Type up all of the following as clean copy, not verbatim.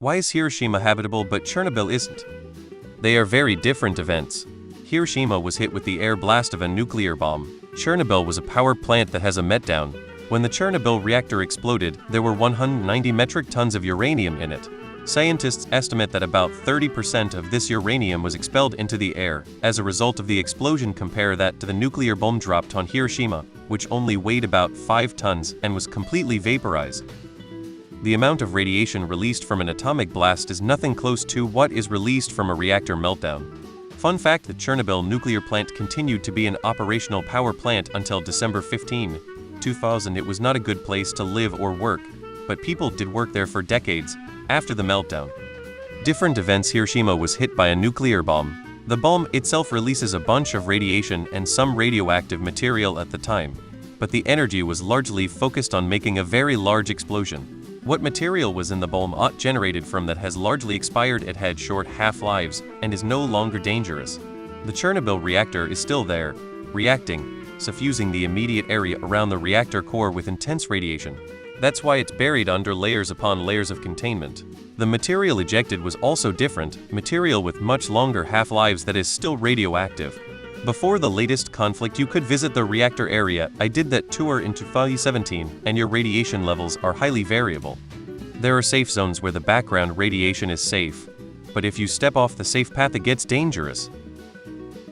Why is Hiroshima habitable but Chernobyl isn't? They are very different events. Hiroshima was hit with the air blast of a nuclear bomb. Chernobyl was a power plant that has a meltdown. When the Chernobyl reactor exploded, there were 190 metric tons of uranium in it. Scientists estimate that about 30% of this uranium was expelled into the air. As a result of the explosion, compare that to the nuclear bomb dropped on Hiroshima, which only weighed about 5 tons and was completely vaporized. The amount of radiation released from an atomic blast is nothing close to what is released from a reactor meltdown. Fun fact: the Chernobyl nuclear plant continued to be an operational power plant until December 15, 2000. It was not a good place to live or work, but people did work there for decades after the meltdown. Different events. Hiroshima was hit by a nuclear bomb. The bomb itself releases a bunch of radiation and some radioactive material at the time, but the energy was largely focused on making a very large explosion. What material was in the bomb generated from that has largely expired. It had short half-lives and is no longer dangerous. The Chernobyl reactor is still there, reacting, suffusing the immediate area around the reactor core with intense radiation. That's why it's buried under layers upon layers of containment. The material ejected was also different, material with much longer half-lives that is still radioactive. Before the latest conflict, you could visit the reactor area. I did that tour in 2017, and your radiation levels are highly variable. There are safe zones where the background radiation is safe, but if you step off the safe path, it gets dangerous.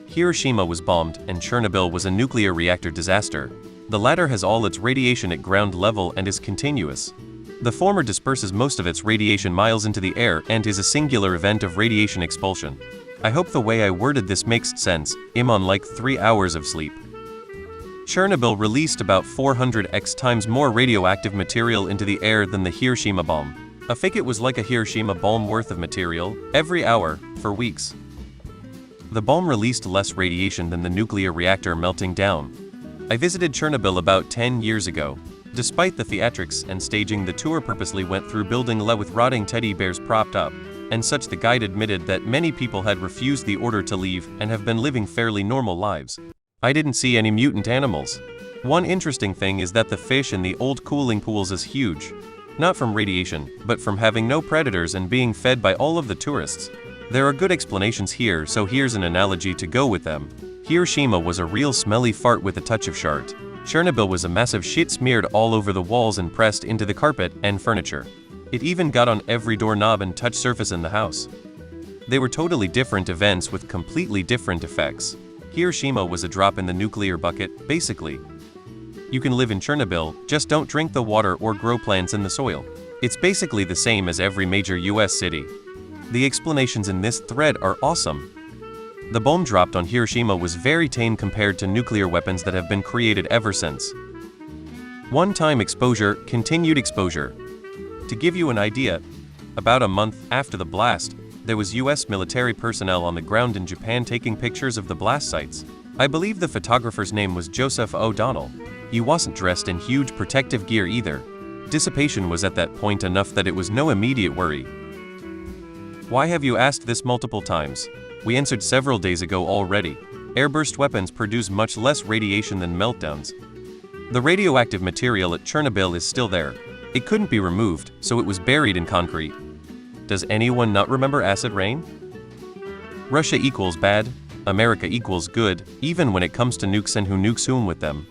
Hiroshima was bombed, and Chernobyl was a nuclear reactor disaster. The latter has all its radiation at ground level and is continuous. The former disperses most of its radiation miles into the air and is a singular event of radiation expulsion. I hope the way I worded this makes sense. I'm on like 3 hours of sleep. Chernobyl released about 400x times more radioactive material into the air than the Hiroshima bomb. I think it was like a Hiroshima bomb worth of material every hour for weeks. The bomb released less radiation than the nuclear reactor melting down. I visited Chernobyl about 10 years ago. Despite the theatrics and staging, the tour purposely went through building with rotting teddy bears propped up and such. The guide admitted that many people had refused the order to leave and have been living fairly normal lives. I didn't see any mutant animals. One interesting thing is that the fish in the old cooling pools is huge. Not from radiation, but from having no predators and being fed by all of the tourists. There are good explanations here, so here's an analogy to go with them. Hiroshima was a real smelly fart with a touch of shart. Chernobyl was a massive shit smeared all over the walls and pressed into the carpet and furniture. It even got on every doorknob and touch surface in the house. They were totally different events with completely different effects. Hiroshima was a drop in the nuclear bucket, basically. You can live in Chernobyl, just don't drink the water or grow plants in the soil. It's basically the same as every major US city. The explanations in this thread are awesome. The bomb dropped on Hiroshima was very tame compared to nuclear weapons that have been created ever since. One-time exposure, continued exposure. To give you an idea, about a month after the blast, there was US military personnel on the ground in Japan taking pictures of the blast sites. I believe the photographer's name was Joseph O'Donnell. He wasn't dressed in huge protective gear either. Dissipation was at that point enough that it was no immediate worry. Why have you asked this multiple times? We answered several days ago already. Airburst weapons produce much less radiation than meltdowns. The radioactive material at Chernobyl is still there. It couldn't be removed, so it was buried in concrete. Does anyone not remember acid rain? Russia equals bad, America equals good, even when it comes to nukes and who nukes whom with them.